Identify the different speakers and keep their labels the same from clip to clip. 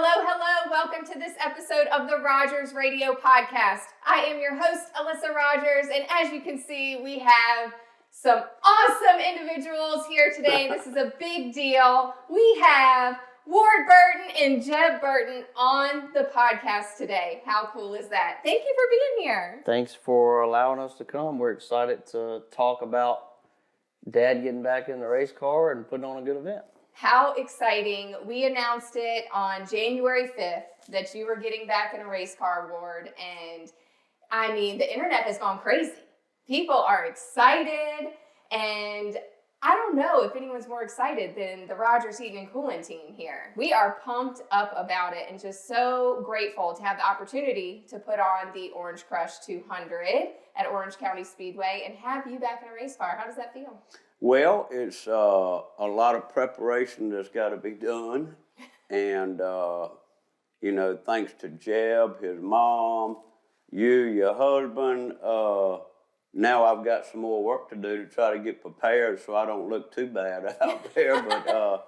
Speaker 1: Hello. Welcome to this episode of the Rogers Radio Podcast. I am your host, Alyssa Rogers, and as you can see, we have some awesome individuals here today. This is a big deal. We have Ward Burton and Jeb Burton on the podcast today. How cool is that? Thank you for being here.
Speaker 2: Thanks for allowing us to come. We're excited to talk about Dad getting back in the race car and putting on a good event.
Speaker 1: How exciting. We announced it on January 5th that you were getting back in a race car, Ward. And I mean, the internet has gone crazy. People are excited. And I don't know if anyone's more excited than the Rogers Heating and Cooling team here. We are pumped up about it and just so grateful to have the opportunity to put on the Orange Crush 200 at Orange County Speedway and have you back in a race car. How does that feel?
Speaker 3: Well, it's a lot of preparation that's got to be done. And, thanks to Jeb, his mom, your husband, now I've got some more work to do to try to get prepared so I don't look too bad out there. But,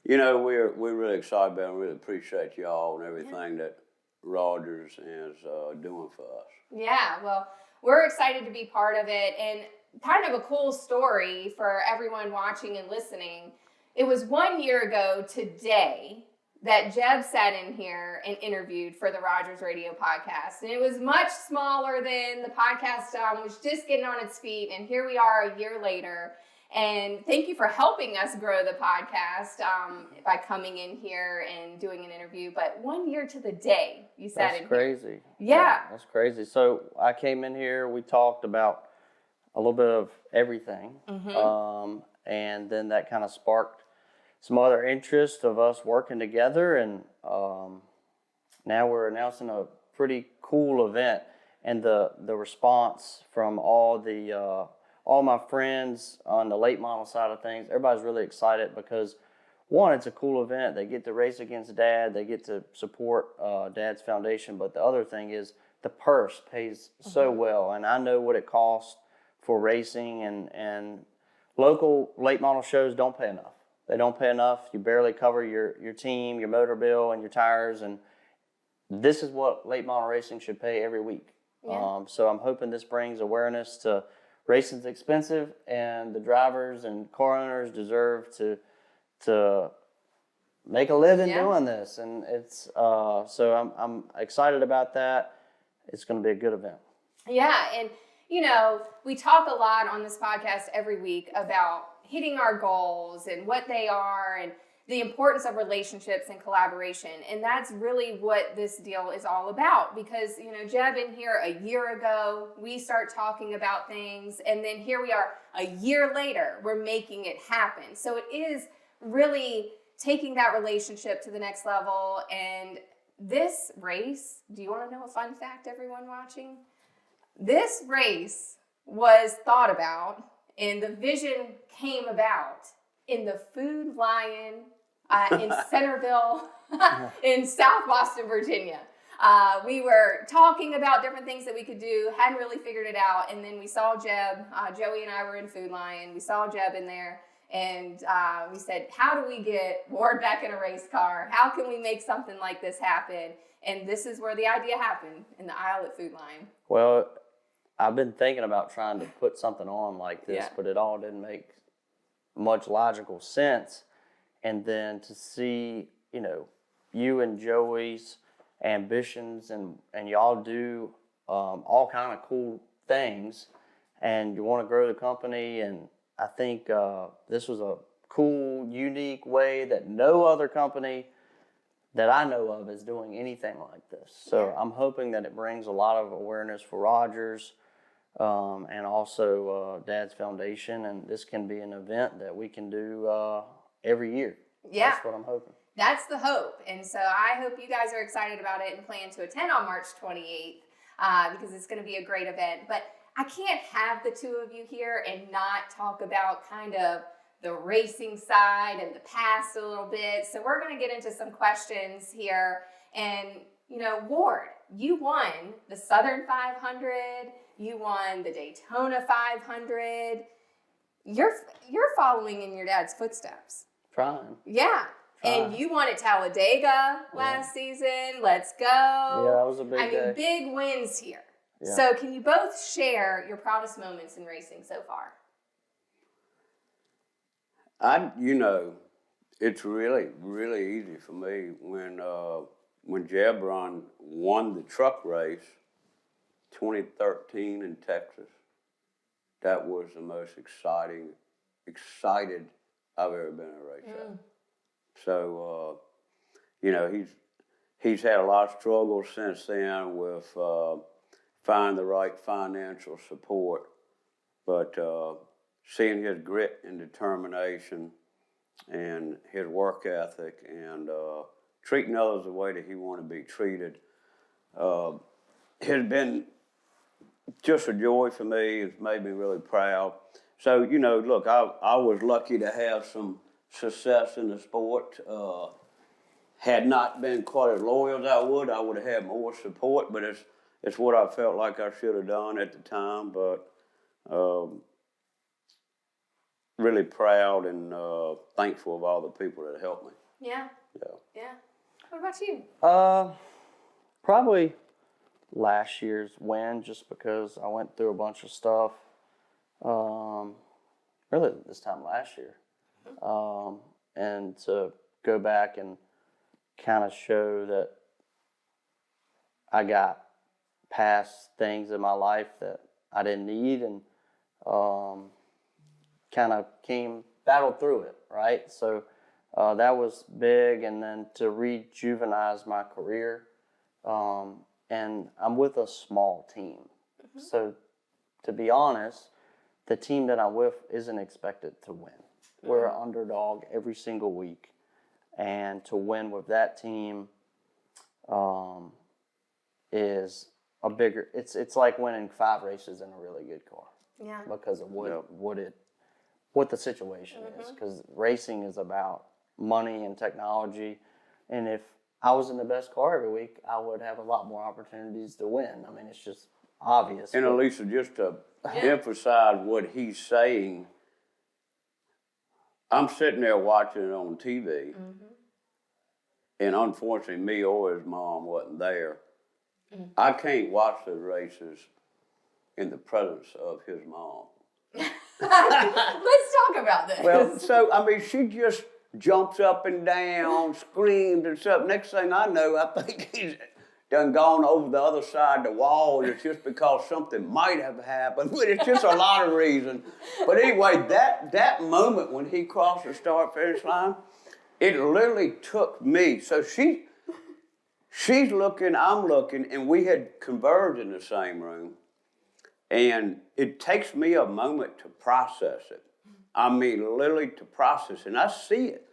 Speaker 3: we're really excited about it and really appreciate y'all and everything that Rogers is doing for us.
Speaker 1: Yeah, well, we're excited to be part of it. And kind of a cool story for everyone watching and listening. It was 1 year ago today that Jeb sat in here and interviewed for the Rogers Radio Podcast. And it was much smaller than the podcast was just getting on its feet. And here we are a year later. And thank you for helping us grow the podcast by coming in here and doing an interview. But 1 year to the day you sat in here.
Speaker 2: That's crazy.
Speaker 1: Yeah.
Speaker 2: That's crazy. So I came in here, we talked about a little bit of everything.
Speaker 1: Mm-hmm.
Speaker 2: And then that kind of sparked some other interest of us working together. And now we're announcing a pretty cool event. And the response from all my friends on the late model side of things, everybody's really excited because, one, it's a cool event. They get to race against Dad. They get to support Dad's foundation. But the other thing is the purse pays so well. And I know what it costs for racing, and local late model shows don't pay enough. They don't pay enough. You barely cover your team, your motor bill, and your tires. And this is what late model racing should pay every week.
Speaker 1: Yeah.
Speaker 2: So I'm hoping this brings awareness to racing's expensive, and the drivers and car owners deserve to make a living doing this. And it's so I'm excited about that. It's going to be a good event.
Speaker 1: Yeah, and we talk a lot on this podcast every week about hitting our goals and what they are and the importance of relationships and collaboration. And that's really what this deal is all about because, Jeb in here a year ago, we start talking about things. And then here we are a year later, we're making it happen. So it is really taking that relationship to the next level. And this race, do you want to know a fun fact, everyone watching? This race was thought about and the vision came about in the Food Lion in Centerville in South Boston, Virginia. We were talking about different things that we could do, hadn't really figured it out, and then we saw Jeb. Joey and I were in Food Lion. We saw Jeb in there, and we said, how do we get Ward back in a race car? How can we make something like this happen? And this is where the idea happened, in the aisle at Food Lion.
Speaker 2: Well, I've been thinking about trying to put something on like this, but it all didn't make much logical sense. And then to see, you and Joey's ambitions and y'all do all kind of cool things, and you want to grow the company. And I think this was a cool, unique way that no other company that I know of is doing anything like this. So I'm hoping that it brings a lot of awareness for Rogers and also Dad's foundation. And this can be an event that we can do every year.
Speaker 1: Yeah.
Speaker 2: That's what I'm hoping.
Speaker 1: That's the hope. And so I hope you guys are excited about it and plan to attend on March 28th because it's going to be a great event. But I can't have the two of you here and not talk about kind of the racing side and the past a little bit. So we're going to get into some questions here. And, Ward, you won the Southern 500. You won the Daytona 500. You're following in your dad's footsteps.
Speaker 2: Trying.
Speaker 1: Yeah. And you won at Talladega last season. Let's go.
Speaker 2: Yeah, that was a big day.
Speaker 1: Big wins here.
Speaker 2: Yeah.
Speaker 1: So can you both share your proudest moments in racing so far?
Speaker 3: It's really, really easy for me when Jeb won the truck race, 2013 in Texas. That was the most excited I've ever been in a race. So, he's had a lot of struggles since then with finding the right financial support, but seeing his grit and determination and his work ethic and treating others the way that he wanted to be treated has been just a joy for me. It's made me really proud. So, look, I was lucky to have some success in the sport. Had not been quite as loyal as I would have had more support, but it's what I felt like I should have done at the time. But really proud and thankful of all the people that helped me.
Speaker 1: Yeah. What about you?
Speaker 2: Probably last year's win, just because I went through a bunch of stuff. Really, this time last year, and to go back and kind of show that I got past things in my life that I didn't need, and kind of battled through it, right? So that was big, and then to rejuvenize my career, and I'm with a small team. So to be honest, the team that I'm with isn't expected to win. We're an underdog every single week, and to win with that team is a bigger. It's like winning 5 races in a really good car.
Speaker 1: Yeah.
Speaker 2: Because of what the situation is. Because racing is about money and technology, and if I was in the best car every week, I would have a lot more opportunities to win. I mean, it's just obvious.
Speaker 3: And Alyssa, just to emphasize what he's saying, I'm sitting there watching it on TV, and unfortunately, me or his mom wasn't there. I can't watch those races in the presence of his mom.
Speaker 1: Let's talk about this.
Speaker 3: Well, so, she just jumps up and down, screams and stuff. Next thing I know, I think he's done gone over the other side of the wall. It's just because something might have happened, but it's just a lot of reasons. But anyway, that moment when he crossed the start-finish line, it literally took me. So she's looking, I'm looking, and we had converged in the same room. And it takes me a moment to process it. Literally to process it. And I see it.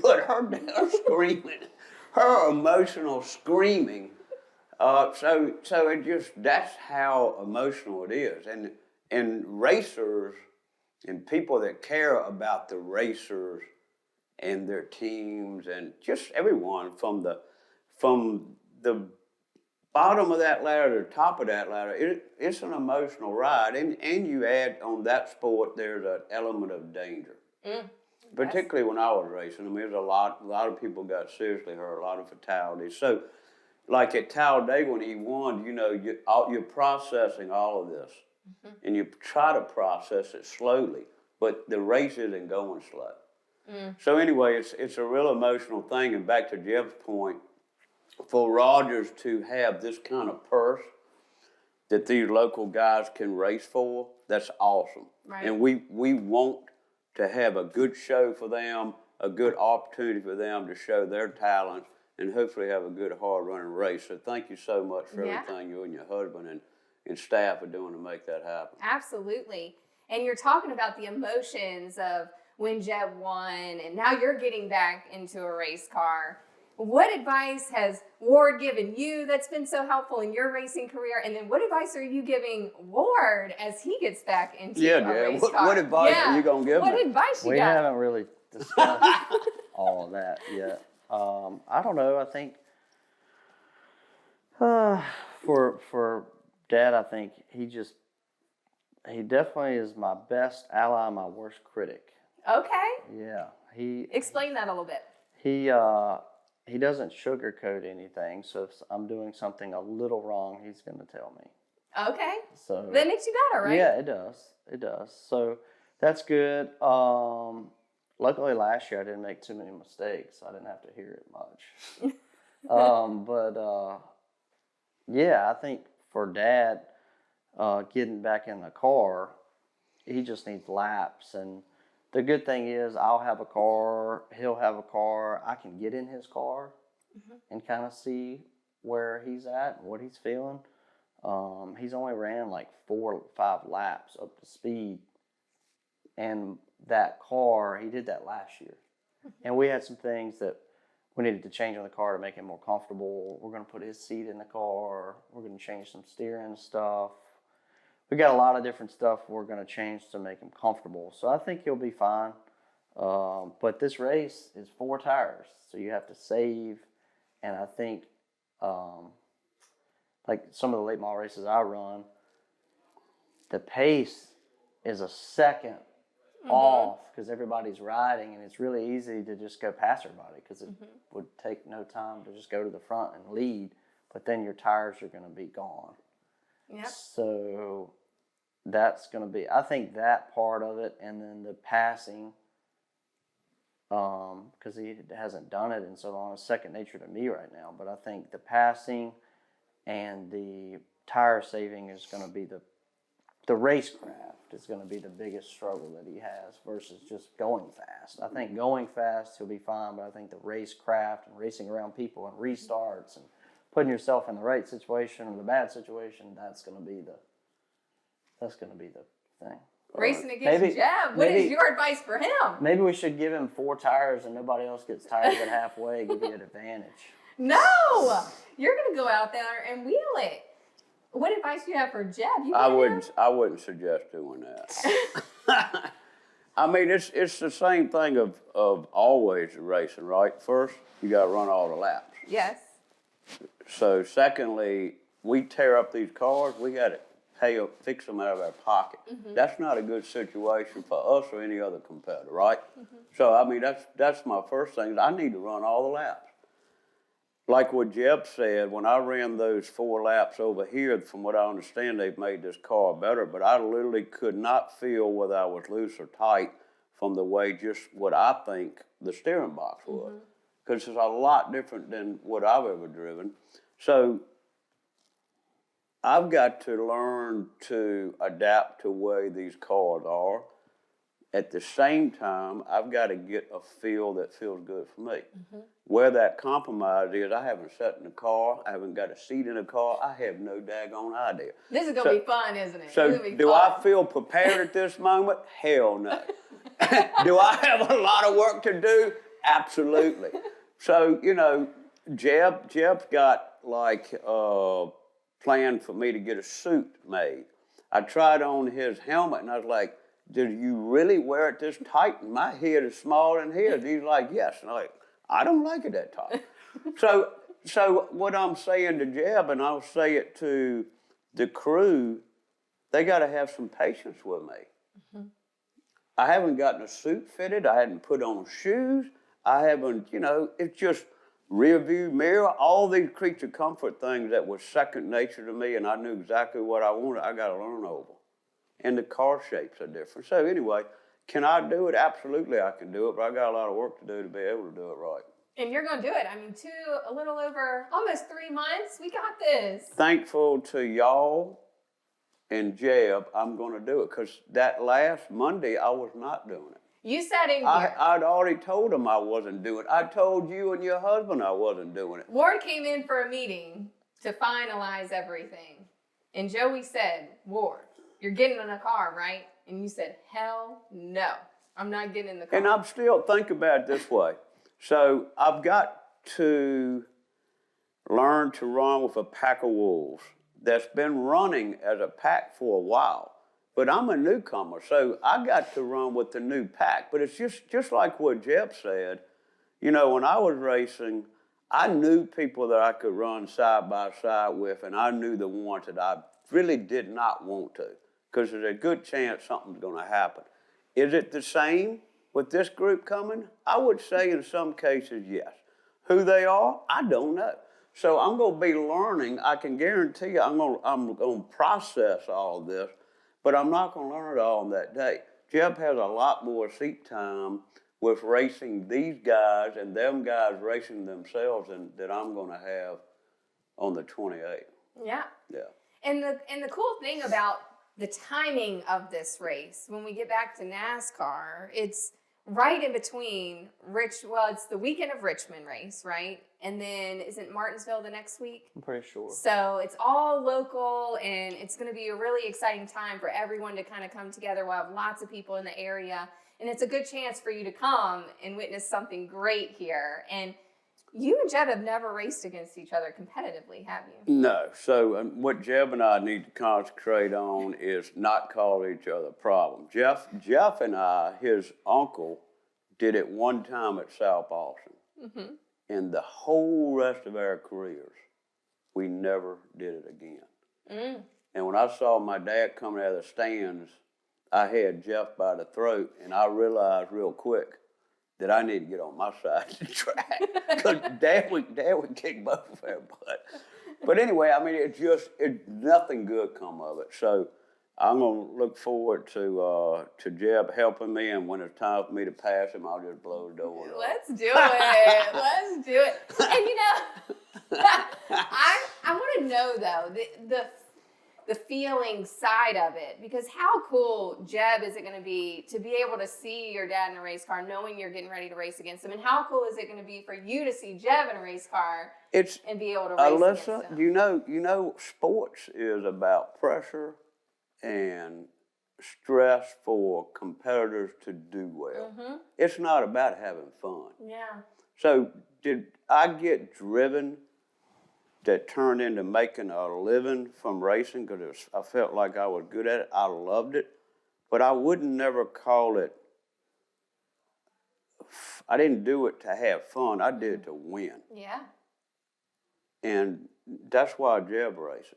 Speaker 3: But her screaming, her emotional screaming. So it just, that's how emotional it is. And racers and people that care about the racers and their teams and just everyone from the bottom of that ladder to the top of that ladder, it's an emotional ride. And you add on that sport, there's an element of danger. Particularly when I was racing. There's a lot of people got seriously hurt, a lot of fatalities. So, like at Talladega when he won, you're processing all of this. And you try to process it slowly, but the race isn't going slow. So anyway, it's a real emotional thing. And back to Jeb's point, for Rogers to have this kind of purse that these local guys can race for, that's awesome.
Speaker 1: Right.
Speaker 3: And we want to have a good show for them, a good opportunity for them to show their talents, and hopefully have a good, hard-running race. So thank you so much for everything you and your husband and staff are doing to make that happen.
Speaker 1: Absolutely. And you're talking about the emotions of when Jeb won, and now you're getting back into a race car. What advice has Ward given you that's been so helpful in your racing career? And then what advice are you giving Ward as he gets back into a race car?
Speaker 3: What advice are you going to give me?
Speaker 1: What advice you got?
Speaker 2: We haven't really discussed all of that yet. I don't know. I think for Dad, I think he definitely is my best ally, my worst critic.
Speaker 1: Okay.
Speaker 2: Yeah.
Speaker 1: Explain that a little bit.
Speaker 2: He doesn't sugarcoat anything. So if I'm doing something a little wrong, he's going to tell me.
Speaker 1: Okay.
Speaker 2: So
Speaker 1: That makes you better, right?
Speaker 2: Yeah, it does. It does. So that's good. Luckily last year I didn't make too many mistakes. So I didn't have to hear it much. Yeah, I think for Dad, getting back in the car, he just needs laps. And the good thing is I'll have a car, he'll have a car. I can get in his car and kind of see where he's at and what he's feeling. He's only ran like 4 or 5 laps up to speed. And that car, he did that last year. And we had some things that we needed to change on the car to make him more comfortable. We're going to put his seat in the car. We're going to change some steering stuff. We got a lot of different stuff we're going to change to make him comfortable. So I think he'll be fine. But this race is 4 tires, so you have to save. And I think, like some of the late model races I run, the pace is a second off because everybody's riding, and it's really easy to just go past everybody because it would take no time to just go to the front and lead, but then your tires are going to be gone.
Speaker 1: Yep.
Speaker 2: So that's going to be, I think that part of it, and then the passing, because he hasn't done it in so long, it's second nature to me right now, but I think the passing and the tire saving is going to be the racecraft is going to be the biggest struggle that he has versus just going fast. I think going fast he'll be fine, but I think the racecraft and racing around people and restarts and putting yourself in the right situation or the bad situation, that's going to be the thing.
Speaker 1: Racing against Jeb. What is your advice for him?
Speaker 2: Maybe we should give him 4 tires and nobody else gets tires at halfway, give you an advantage.
Speaker 1: No! You're going to go out there and wheel it. What advice do you have for Jeb?
Speaker 3: I wouldn't suggest doing that. I mean, it's the same thing of always racing, right? First, you got to run all the laps.
Speaker 1: Yes.
Speaker 3: So, secondly, we tear up these cars. We got to fix them out of our pocket. That's not a good situation for us or any other competitor, right? So, I mean, that's my first thing. I need to run all the laps. Like what Jeb said, when I ran those 4 laps over here, from what I understand, they've made this car better, but I literally could not feel whether I was loose or tight from the way just what I think the steering box was. Because it's a lot different than what I've ever driven. So I've got to learn to adapt to the way these cars are. At the same time, I've got to get a feel that feels good for me. Where that compromise is, I haven't sat in the car, I haven't got a seat in the car, I have no daggone idea.
Speaker 1: This is going to be fun, isn't it?
Speaker 3: So do I feel prepared at this moment? Hell no. Do I have a lot of work to do? Absolutely. So, you know, Jeb's got like a plan for me to get a suit made. I tried on his helmet and I was like, did you really wear it this tight? And my head is smaller than his. He's like, yes. And I'm like, I don't like it that tight. So what I'm saying to Jeb, and I'll say it to the crew, they got to have some patience with me. I haven't gotten a suit fitted. I hadn't put on shoes. I haven't, you know, it's just rear view mirror, all these creature comfort things that was second nature to me, and I knew exactly what I wanted. I got to learn over. And the car shapes are different. So anyway, can I do it? Absolutely I can do it, but I got a lot of work to do to be able to do it right.
Speaker 1: And you're going to do it. I mean, a little over, almost 3 months. We got this.
Speaker 3: Thankful to y'all and Jeb, I'm going to do it. Because that last Monday, I was not doing it.
Speaker 1: You sat in here.
Speaker 3: I'd already told him I wasn't doing it. I told you and your husband I wasn't doing it.
Speaker 1: Ward came in for a meeting to finalize everything. And Joey said, Ward, you're getting in a car, right? And you said, hell no, I'm not getting in the car.
Speaker 3: And I'm still thinking about it this way. So I've got to learn to run with a pack of wolves that's been running as a pack for a while. But I'm a newcomer, so I got to run with the new pack. But it's just like what Jeb said. You know, when I was racing, I knew people that I could run side by side with, and I knew the ones that I really did not want to, because there's a good chance something's going to happen. Is it the same? with this group coming? I would say in some cases, yes. Who they are, I don't know. So I'm going to be learning. I can guarantee you I'm going to process all of this, but I'm not going to learn it all on that day. Jeb has a lot more seat time with racing these guys and them guys racing themselves than I'm going to have on the 28th.
Speaker 1: Yeah.
Speaker 3: Yeah.
Speaker 1: And the cool thing about the timing of this race, when we get back to NASCAR, it's right in between it's the weekend of Richmond race, right? And then isn't Martinsville the next week?
Speaker 2: I'm pretty sure.
Speaker 1: So it's all local, and it's going to be a really exciting time for everyone to kind of come together. We'll have lots of people in the area, and it's a good chance for you to come and witness something great here. And you and Jeb have never raced against each other competitively, have you?
Speaker 3: No. So what Jeb and I need to concentrate on is not call each other problem. Jeff and I, his uncle, did it one time at South Austin. Mm-hmm. And the whole rest of our careers, we never did it again. Mm. And when I saw my dad coming out of the stands, I had Jeff by the throat, and I realized real quick that I need to get on my side of the track, because Dad would kick both of our butt. But anyway, I mean, it nothing good come of it. So I'm gonna look forward to Jeb helping me, and when it's time for me to pass him, I'll just blow the door off.
Speaker 1: Let's do it. Let's do it. And you know, I want to know though the feeling side of it, because how cool, Jeb, is it going to be able to see your dad in a race car, knowing you're getting ready to race against him, and how cool is it going to be for you to see Jeb in a race car and be able to race against him?
Speaker 3: Alyssa, you know, sports is about pressure and stress for competitors to do well. Mm-hmm. It's not about having fun.
Speaker 1: Yeah.
Speaker 3: So did I get driven that turned into making a living from racing because I felt like I was good at it? I loved it, but I wouldn't never call it, I didn't do it to have fun. I did it to win.
Speaker 1: Yeah.
Speaker 3: And that's why Jeb races.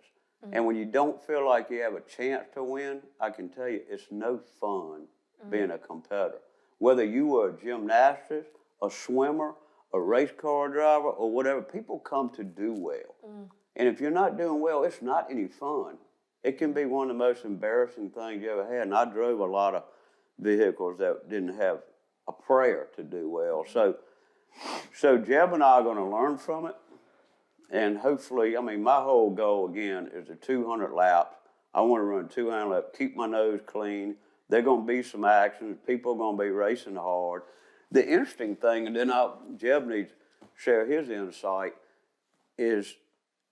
Speaker 3: Mm-hmm. And when you don't feel like you have a chance to win, I can tell you it's no fun being a competitor. Whether you were a gymnastist, a swimmer, a race car driver, or whatever, people come to do well. Mm. And if you're not doing well, it's not any fun. It can be one of the most embarrassing things you ever had. And I drove a lot of vehicles that didn't have a prayer to do well. So Jeb and I are going to learn from it. And hopefully, I mean, my whole goal, again, is the 200 laps. I want to run 200 laps, keep my nose clean. There are going to be some actions. People are going to be racing hard. The interesting thing, and then Jeb needs to share his insight, is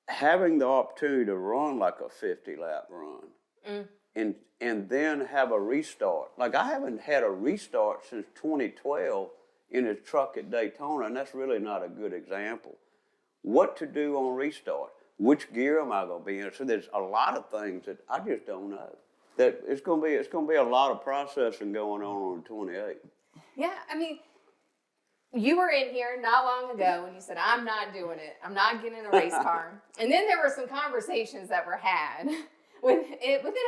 Speaker 3: having the opportunity to run like a 50-lap run and then have a restart. Like, I haven't had a restart since 2012 in his truck at Daytona, and that's really not a good example. What to do on restart? Which gear am I going to be in? So there's a lot of things that I just don't know. That it's going to be a lot of processing going on the 28th.
Speaker 1: Yeah, I mean, you were in here not long ago and you said, I'm not doing it. I'm not getting in a race car. And then there were some conversations that were had within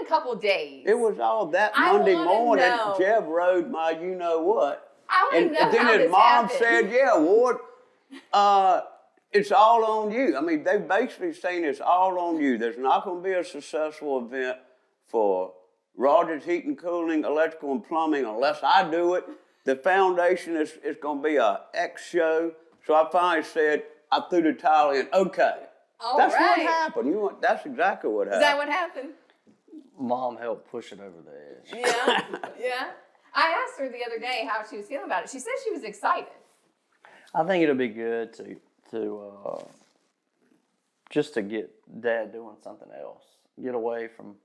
Speaker 1: a couple of days.
Speaker 3: It was all that Monday morning. Jeb rode my you-know-what.
Speaker 1: I want to know
Speaker 3: and then
Speaker 1: how
Speaker 3: his mom
Speaker 1: happened.
Speaker 3: said, yeah, Ward, it's all on you. I mean, they basically saying it's all on you. There's not going to be a successful event for Rogers Heating, Cooling, Electrical, and Plumbing unless I do it. The foundation is going to be a X show. So I finally said, I threw the towel in. Okay. That's what happened. That's exactly what happened.
Speaker 1: Is that what happened?
Speaker 2: Mom helped push it over the edge.
Speaker 1: Yeah, yeah. I asked her the other day how she was feeling about it. She said she was excited.
Speaker 2: I think it'll be good to just to get Dad doing something else. Get away from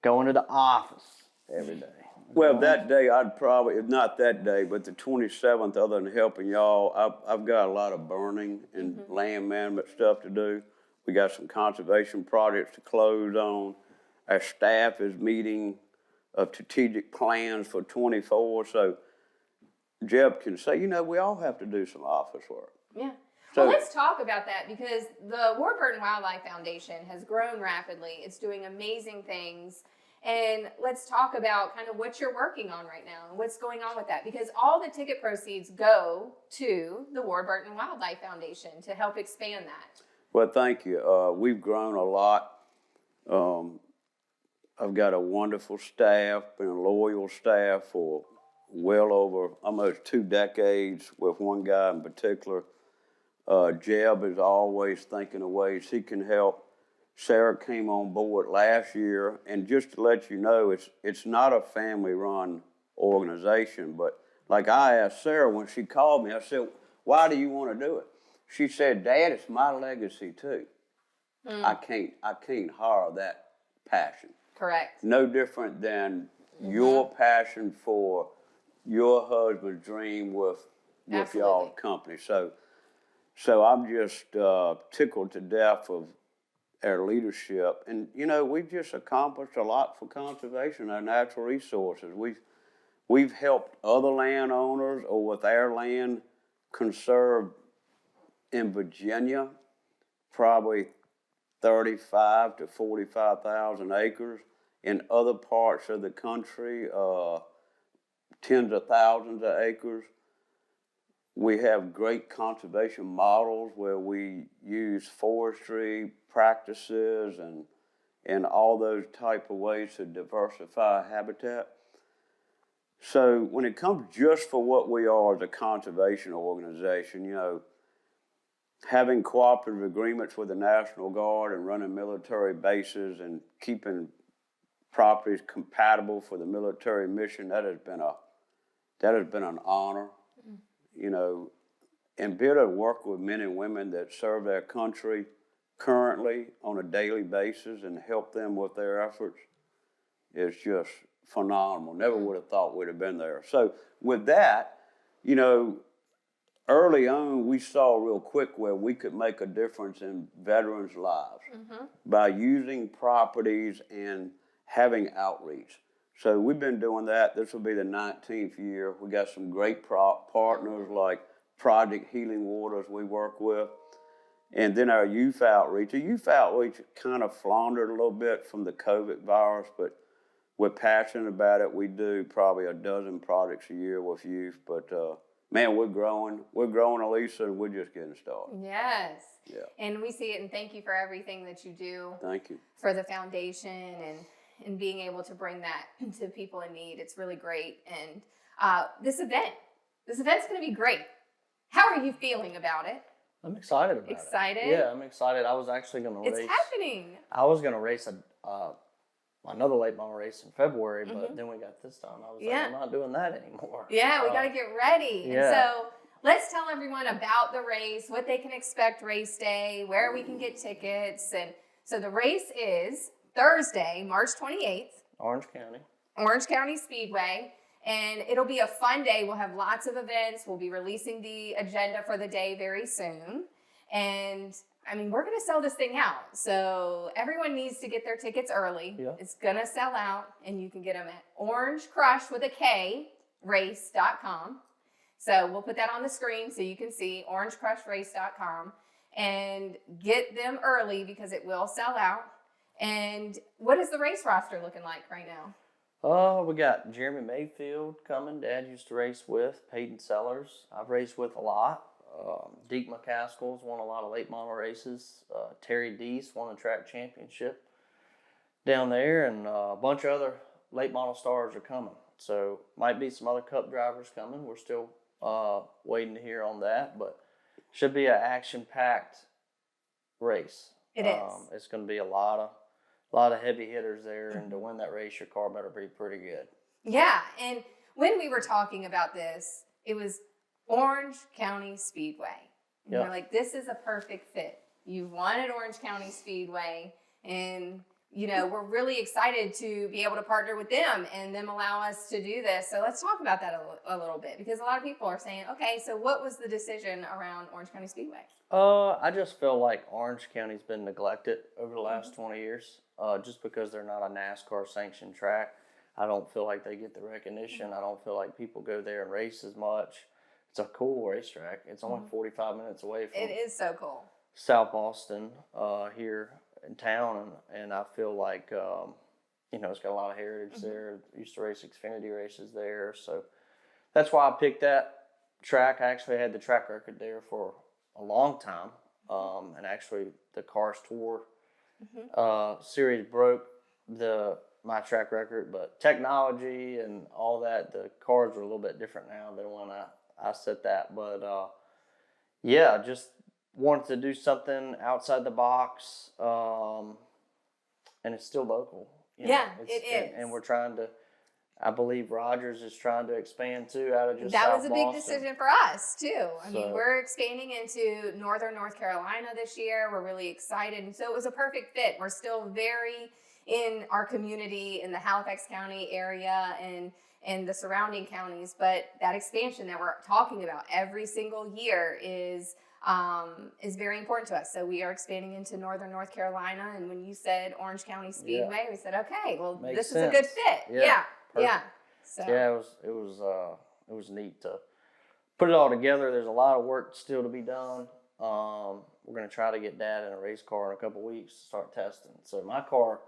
Speaker 2: going to the office every day.
Speaker 3: Well, that day I'd probably, if not that day, but the 27th, other than helping y'all, I've got a lot of burning and land management stuff to do. We got some conservation projects to close on. Our staff is meeting of strategic plans for 24. So Jeb can say, we all have to do some office work.
Speaker 1: Yeah. Well, let's talk about that, because the Ward Burton Wildlife Foundation has grown rapidly. It's doing amazing things. And let's talk about kind of what you're working on right now and what's going on with that, because all the ticket proceeds go to the Ward Burton Wildlife Foundation to help expand that.
Speaker 3: Well, thank you. We've grown a lot. I've got a wonderful staff, been a loyal staff for well over almost 2 decades with one guy in particular. Jeb is always thinking of ways he can help. Sarah came on board last year, and just to let you know, it's not a family-run organization, but like I asked Sarah when she called me, I said, why do you want to do it? She said, Dad, it's my legacy too. I can't hire that passion.
Speaker 1: Correct.
Speaker 3: No different than your passion for your husband's dream with y'all's company. So I'm just tickled to death of our leadership. And, you know, we've just accomplished a lot for conservation of natural resources. We've helped other landowners or with our land conserve in Virginia probably 35 to 45,000 acres. In other parts of the country, tens of thousands of acres. We have great conservation models where we use forestry practices and all those type of ways to diversify habitat. So when it comes just for what we are as a conservation organization, you know, having cooperative agreements with the National Guard and running military bases and keeping properties compatible for the military mission, that has been an honor, you know, and be able to work with men and women that serve their country currently on a daily basis and help them with their efforts is just phenomenal. Never would have thought we'd have been there. So with that, you know, early on, we saw real quick where we could make a difference in veterans' lives by using properties and having outreach. So we've been doing that. This will be the 19th year. We got some great partners like Project Healing Waters we work with. And then our youth outreach. The youth outreach kind of floundered a little bit from the COVID virus, but we're passionate about it. We do probably a dozen projects a year with youth, but man, we're growing. We're growing, Alyssa, and we're just getting started.
Speaker 1: Yes.
Speaker 3: Yeah.
Speaker 1: And we see it, and thank you for everything that you do.
Speaker 3: Thank you.
Speaker 1: For the foundation and being able to bring that to people in need. It's really great. And this event's going to be great. How are you feeling about it?
Speaker 2: I'm excited about it.
Speaker 1: Excited?
Speaker 2: Yeah, I'm excited. I was actually going to race.
Speaker 1: It's happening.
Speaker 2: I was going to race another late model race in February, but then we got this done. I was like, I'm not doing that anymore.
Speaker 1: Yeah, we got to get ready.
Speaker 2: Yeah.
Speaker 1: And so let's tell everyone about the race, what they can expect race day, where we can get tickets. And so the race is Thursday, March 28th.
Speaker 2: Orange
Speaker 1: County Speedway. And it'll be a fun day. We'll have lots of events. We'll be releasing the agenda for the day very soon. And I mean, we're going to sell this thing out. So everyone needs to get their tickets early. Yeah. It's going to sell out, and you can get them at orangecrush with a K race.com. So we'll put that on the screen so you can see orangecrushrace.com and get them early because it will sell out. And what is the race roster looking like right now?
Speaker 2: We got Jeremy Mayfield coming. Dad used to race with. Peyton Sellers, I've raced with a lot. Deke McCaskill's won a lot of late model races. Terry Deese won a track championship down there, and a bunch of other late model stars are coming. So might be some other Cup drivers coming. We're still waiting to hear on that, but should be an action-packed race.
Speaker 1: It is.
Speaker 2: It's going to be a lot of heavy hitters there, and to win that race, your car better be pretty good.
Speaker 1: Yeah, and when we were talking about this, it was Orange County Speedway. And we're like, this is a perfect fit. You've wanted Orange County Speedway, and you know, we're really excited to be able to partner with them and them allow us to do this. So let's talk about that a little bit, because a lot of people are saying, okay, so what was the decision around Orange County Speedway?
Speaker 2: I just feel like Orange County's been neglected over the last 20 years, just because they're not a NASCAR sanctioned track. I don't feel like they get the recognition. I don't feel like people go there and race as much. It's a cool racetrack. It's only 45 minutes away from
Speaker 1: it is so cool.
Speaker 2: South Boston here in town, and I feel like it's got a lot of heritage there. Used to race Xfinity races there. So that's why I picked that track. I actually had the track record there for a long time. And actually the Cars Tour series broke my track record, but technology and all that, the cars are a little bit different now than when I set that. But yeah, just wanted to do something outside the box, and it's still local.
Speaker 1: It is.
Speaker 2: And we're trying to, I believe Rogers is trying to expand too out of just
Speaker 1: That
Speaker 2: South
Speaker 1: was a big
Speaker 2: Boston.
Speaker 1: decision for us too. I mean,
Speaker 2: So-
Speaker 1: we're expanding into northern North Carolina this year. We're really excited. And so it was a perfect fit. We're still very in our community in the Halifax County area and the surrounding counties, but that expansion that we're talking about every single year is very important to us. So we are expanding into northern North Carolina. And when you said Orange County Speedway, we said, okay, well,
Speaker 2: Makes
Speaker 1: this
Speaker 2: sense.
Speaker 1: is a good fit. Yeah. So.
Speaker 2: Yeah, it was neat to put it all together. There's a lot of work still to be done. We're gonna try to get Dad in a race car in a couple weeks to start testing. So my car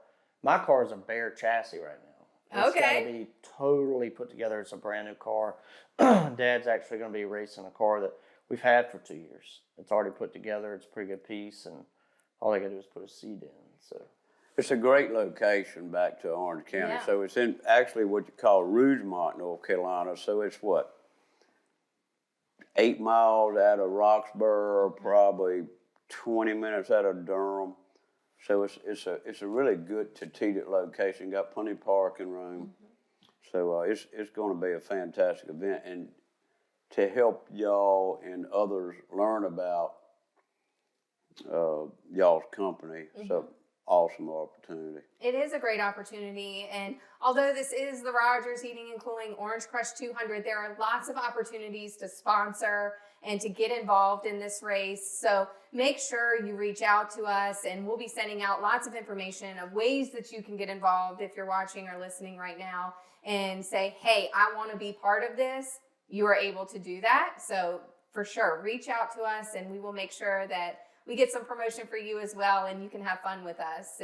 Speaker 2: is a bare chassis right now. It's
Speaker 1: Okay.
Speaker 2: gotta be totally put together. It's a brand new car. Dad's actually gonna be racing a car that we've had for 2 years. It's already put together. It's a pretty good piece, and all they gotta do is put a seat in. So.
Speaker 3: It's a great location back to Orange County.
Speaker 1: Yeah.
Speaker 3: So it's in actually what you call Rougemont, North Carolina. So it's what, 8 miles out of Roxborough, probably 20 minutes out of Durham. So it's a really good strategic location. Got plenty of parking room. So it's going to be a fantastic event, and to help y'all and others learn about y'all's company. So. Awesome opportunity.
Speaker 1: It is a great opportunity, and although this is the Rogers Heating and Cooling Orange Crush 200, there are lots of opportunities to sponsor and to get involved in this race. So make sure you reach out to us, and we'll be sending out lots of information of ways that you can get involved if you're watching or listening right now and say, hey, I want to be part of this. You are able to do that. So for sure, reach out to us, and we will make sure that we get some promotion for you as well, and you can have fun with us.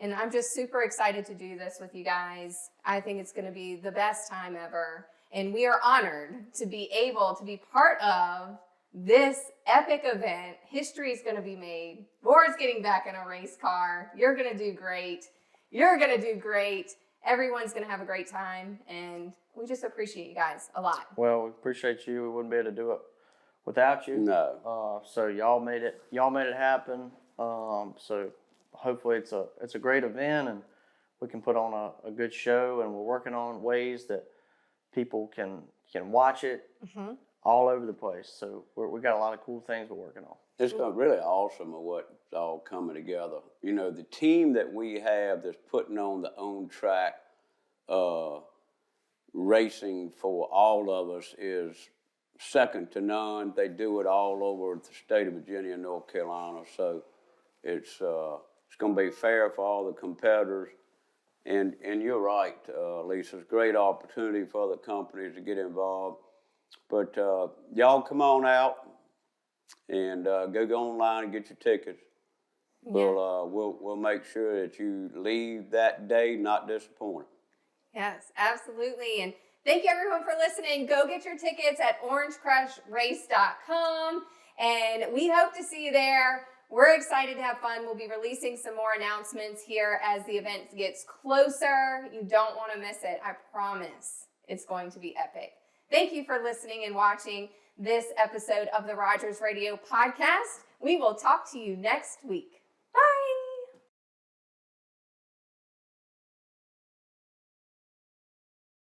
Speaker 1: And I'm just super excited to do this with you guys. I think it's going to be the best time ever. And we are honored to be able to be part of this epic event. History is going to be made. Ward's getting back in a race car. You're going to do great. You're going to do great. Everyone's going to have a great time. And we just appreciate you guys a lot.
Speaker 2: Well, we appreciate you. We wouldn't be able to do it without you.
Speaker 3: No.
Speaker 2: So y'all made it happen. So hopefully it's a great event, and we can put on a good show, and we're working on ways that people can watch it all over the place. So we got a lot of cool things we're working on.
Speaker 3: It's really awesome of what's all coming together. You know, the team that we have that's putting on the own track racing for all of us is second to none. They do it all over the state of Virginia and North Carolina. So it's going to be fair for all the competitors. And you're right, Lisa. It's a great opportunity for other companies to get involved. But y'all come on out and go online and get your tickets.
Speaker 1: Yeah.
Speaker 3: We'll make sure that you leave that day not disappointed.
Speaker 1: Yes, absolutely. And thank you everyone for listening. Go get your tickets at orangecrushrace.com, and we hope to see you there. We're excited to have fun. We'll be releasing some more announcements here as the event gets closer. You don't want to miss it. I promise it's going to be epic. Thank you for listening and watching this episode of the Rogers Radio Podcast. We will talk to you next week.